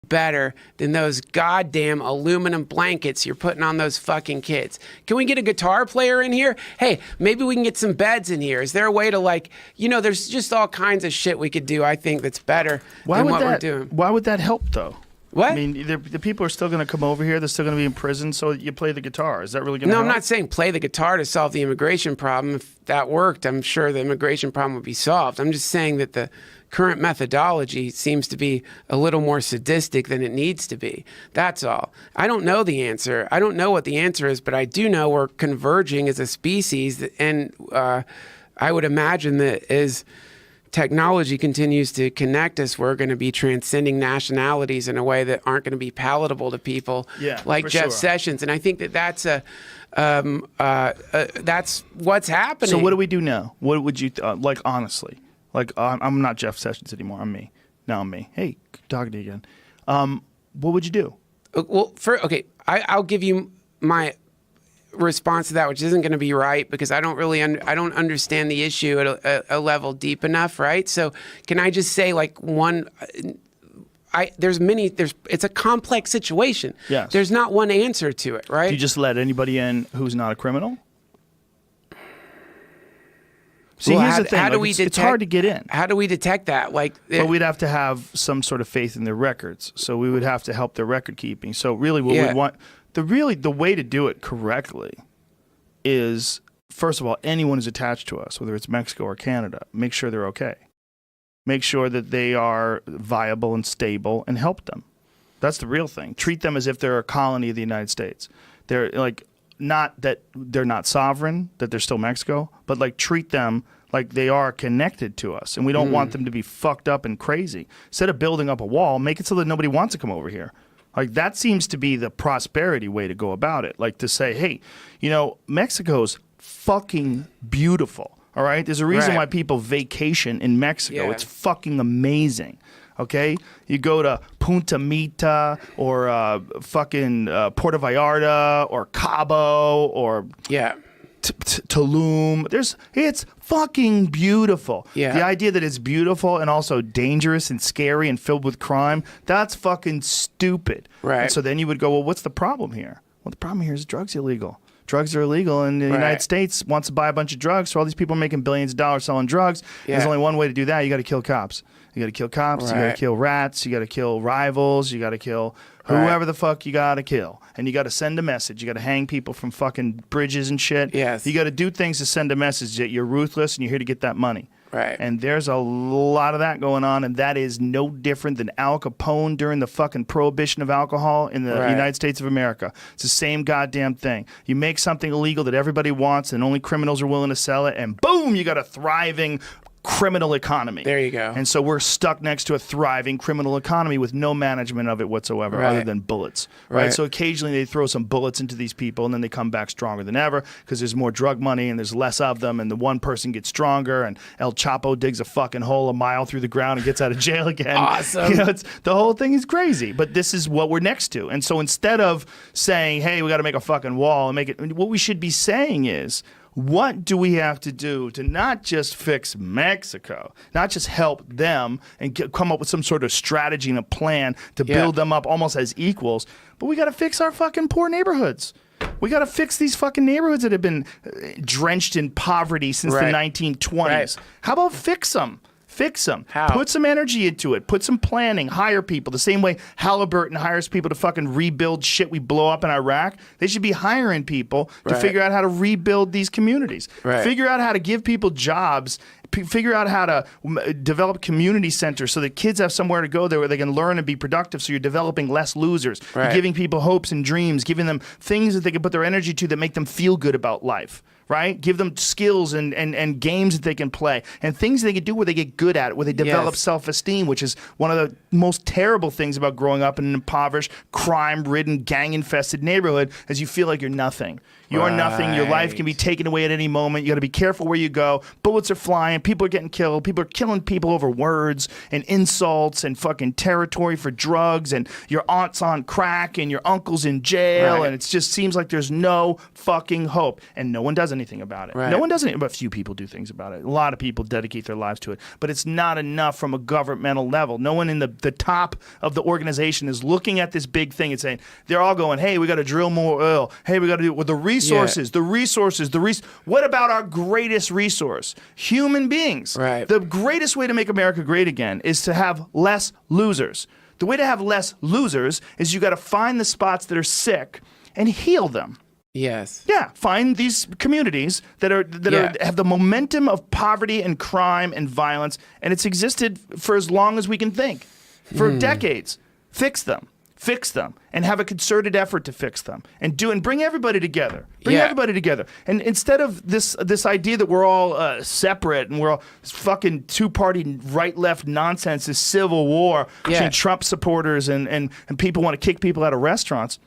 better than those goddamn aluminum blankets you're putting on those fucking kids. Can we get a guitar player in here? Hey, maybe we can get some beds in here. Is there a way to, like, you know, there's just all kinds of shit we could do, I think, that's better than what we're doing. Why would that help, though? What? I mean, the people are still going to come over here. They're still going to be in prison, so you play the guitar. Is that really going to help? No, I'm not saying play the guitar to solve the immigration problem. If that worked, I'm sure the immigration problem would be solved. I'm just saying that the current methodology seems to be a little more sadistic than it needs to be. That's all. I don't know the answer. I don't know what the answer is, but I do know we're converging as a species, and I would imagine that as technology continues to connect us, we're going to be transcending nationalities in a way that aren't going to be palatable to people like Jeff Sessions. And I think that that's that's what's happening. So what do we do now? What would you, like, honestly? Like, I'm not Jeff Sessions anymore. I'm me. Now I'm me. Hey, good talking to you again. What would you do? Well, I'll give you my response to that, which isn't going to be right because I don't really I don't understand the issue at a level deep enough, right? So can I just say, like, it's a complex situation. Yes. There's not one answer to it, right? Do you just let anybody in who's not a criminal? See, here's the thing. How do we detect, it's hard to get in. How do we detect that? Like, but we'd have to have some sort of faith in their records. So we would have to help their record keeping. So really what we want, the way to do it correctly is, first of all, anyone who's attached to us, whether it's Mexico or Canada, make sure they're okay. Make sure that they are viable and stable and help them. That's the real thing. Treat them as if they're a colony of the United States. They're like, not that they're not sovereign, that they're still Mexico, but like treat them like they are connected to us. And we don't want them to be fucked up and crazy. Instead of building up a wall, make it so that nobody wants to come over here. Like, that seems to be the prosperity way to go about it. Like, to say, hey, you know, Mexico's fucking beautiful. All right? There's a reason why people vacation in Mexico. Yeah. It's fucking amazing. Okay? You go to Punta Mita or fucking Puerto Vallarta or Cabo or Tulum. It's fucking beautiful. Yeah. The idea that it's beautiful and also dangerous and scary and filled with crime, that's fucking stupid. Right. And so then you would go, well, what's the problem here? Well, the problem here is drugs illegal. Drugs are illegal, and the United States wants to buy a bunch of drugs, so all these people are making billions of dollars selling drugs. Yeah. There's only one way to do that. You got to kill cops. You got to kill cops. You got to kill rats. You got to kill rivals. You got to kill whoever the fuck you got to kill. And you got to send a message. You got to hang people from fucking bridges and shit. Yes. You got to do things to send a message that you're ruthless and you're here to get that money. Right. And there's a lot of that going on, and that is no different than Al Capone during the fucking prohibition of alcohol in the United States of America. It's the same goddamn thing. You make something illegal that everybody wants and only criminals are willing to sell it, and boom, you got a thriving criminal economy. There you go. And so we're stuck next to a thriving criminal economy with no management of it whatsoever other than bullets. Right? So occasionally they throw some bullets into these people and then they come back stronger than ever because there's more drug money and there's less of them, and the one person gets stronger and El Chapo digs a fucking hole a mile through the ground and gets out of jail again. Awesome. You know, the whole thing is crazy, but this is what we're next to. And so instead of saying, hey, we got to make a fucking wall and make it, what we should be saying is, what do we have to do to not just fix Mexico, not just help them and come up with some sort of strategy and a plan to build them up almost as equals, but we got to fix our fucking poor neighborhoods. We got to fix these fucking neighborhoods that have been drenched in poverty since the 1920s. How about fix them? Fix them. How? Put some energy into it. Put some planning. Hire people. The same way Halliburton hires people to fucking rebuild shit we blow up in Iraq. They should be hiring people to figure out how to rebuild these communities. Figure out how to give people jobs. Figure out how to develop community centers so that kids have somewhere to go there where they can learn and be productive, so you're developing less losers. You're giving people hopes and dreams, giving them things that they can put their energy to that make them feel good about life. Right? Give them skills and games that they can play and things they can do where they get good at it, where they develop self-esteem, which is one of the most terrible things about growing up in an impoverished, crime-ridden, gang-infested neighborhood, is you feel like you're nothing. You are nothing. Your life can be taken away at any moment. You got to be careful where you go. Bullets are flying. People are getting killed. People are killing people over words and insults and fucking territory for drugs. And your aunt's on crack and your uncle's in jail. And it just seems like there's no fucking hope. And no one does anything about it. No one does anything. But a few people do things about it. A lot of people dedicate their lives to it. But it's not enough from a governmental level. No one in the top of the organization is looking at this big thing and saying, they're all going, hey, we got to drill more oil. Hey, we got to do it with the resources, What about our greatest resource? Human beings. The greatest way to make America great again is to have less losers. The way to have less losers is you got to find the spots that are sick and heal them. Yes. Yeah. Find these communities that have the momentum of poverty and crime and violence, and it's existed for as long as we can think, for decades. Fix them. Fix them, and have a concerted effort to fix them, and bring everybody together. Bring everybody together, and instead of this idea that we're all separate and we're all fucking two-party right-left nonsense, this civil war between Trump supporters and people want to kick people out of restaurants.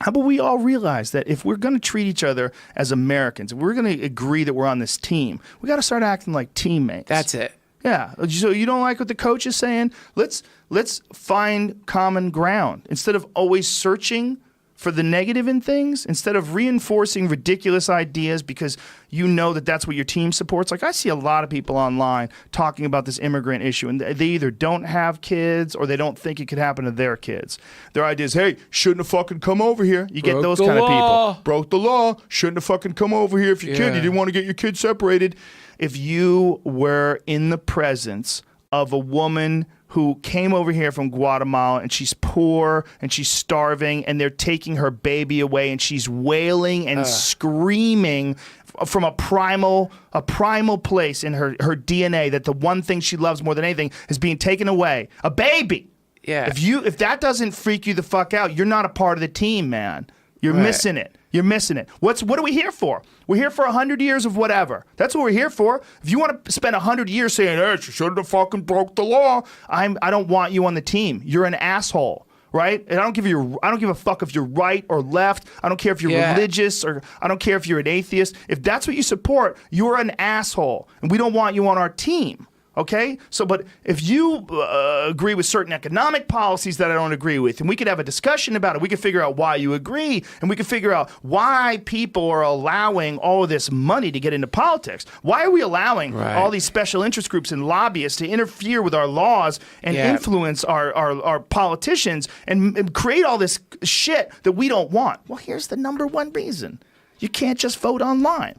How about we all realize that if we're going to treat each other as Americans, if we're going to agree that we're on this team, we got to start acting like teammates. That's it. Yeah. So you don't like what the coach is saying? Let's find common ground. Instead of always searching for the negative in things, instead of reinforcing ridiculous ideas because you know that that's what your team supports. Like I see a lot of people online talking about this immigrant issue, and they either don't have kids or they don't think it could happen to their kids. Their idea is, hey, shouldn't have fucking come over here. You get those kind of people. Broke the law. Shouldn't have fucking come over here if you could. You didn't want to get your kids separated. If you were in the presence of a woman who came over here from Guatemala and she's poor and she's starving and they're taking her baby away and she's wailing and screaming from a primal place in her DNA that the one thing she loves more than anything is being taken away. A baby. Yeah. If that doesn't freak you the fuck out, you're not a part of the team, man. You're missing it. You're missing it. What are we here for? We're here for 100 years of whatever. That's what we're here for. If you want to spend 100 years saying, hey, she shouldn't have fucking broke the law, I don't want you on the team. You're an asshole, right? And I don't give a fuck if you're right or left. I don't care if you're religious, or I don't care if you're an atheist. If that's what you support, you're an asshole, and we don't want you on our team. Okay? So, but if you agree with certain economic policies that I don't agree with, and we could have a discussion about it, we could figure out why you agree, and we could figure out why people are allowing all of this money to get into politics. Why are we allowing all these special interest groups and lobbyists to interfere with our laws and influence our politicians and create all this shit that we don't want? Well, here's the number one reason. You can't just vote online.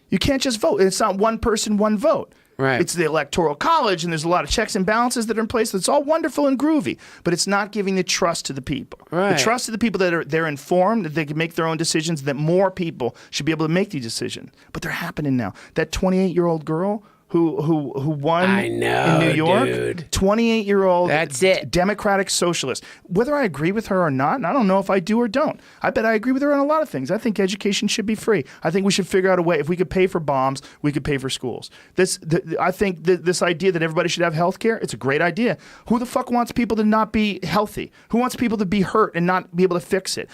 You can't just vote. It's not one person, one vote. Right. It's the Electoral College, and there's a lot of checks and balances that are in place. That's all wonderful and groovy, but it's not giving the trust to the people. The trust to the people that they're informed, that they can make their own decisions, that more people should be able to make these decisions. But they're happening now. That 28-year-old girl who won in New York, 28-year-old That's it. Democratic socialist. Whether I agree with her or not, and I don't know if I do or don't. I bet I agree with her on a lot of things. I think education should be free. I think we should figure out a way. If we could pay for bombs, we could pay for schools. I think this idea that everybody should have health care, it's a great idea. Who the fuck wants people to not be healthy? Who wants people to be hurt and not be able to fix it?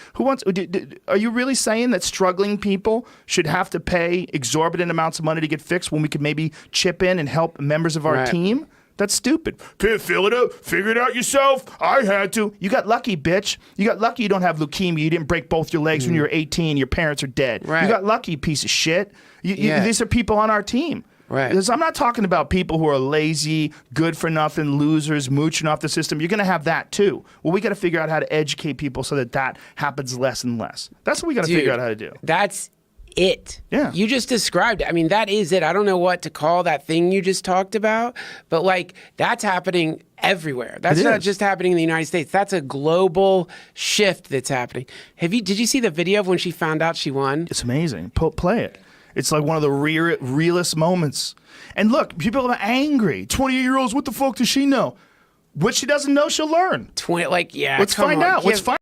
Are you really saying that struggling people should have to pay exorbitant amounts of money to get fixed when we could maybe chip in and help members of our team? That's stupid. Can't fill it up. Figure it out yourself. I had to. You got lucky, bitch. You got lucky you don't have leukemia. You didn't break both your legs when you were 18. Your parents are dead. You got lucky, piece of shit. These are people on our team. Because I'm not talking about people who are lazy, good for nothing, losers, mooching off the system. You're going to have that too. Well, we got to figure out how to educate people so that happens less and less. That's what we got to figure out how to do. That's it. Yeah. You just described it. I mean, that is it. I don't know what to call that thing you just talked about, but like that's happening everywhere. That's not just happening in the United States. That's a global shift that's happening. Did you see the video of when she found out she won? It's amazing. Play it. It's like one of the realest moments. And look, people are angry. 28-year-olds, what the fuck does she know? What she doesn't know, she'll learn. Let's find out. Let's find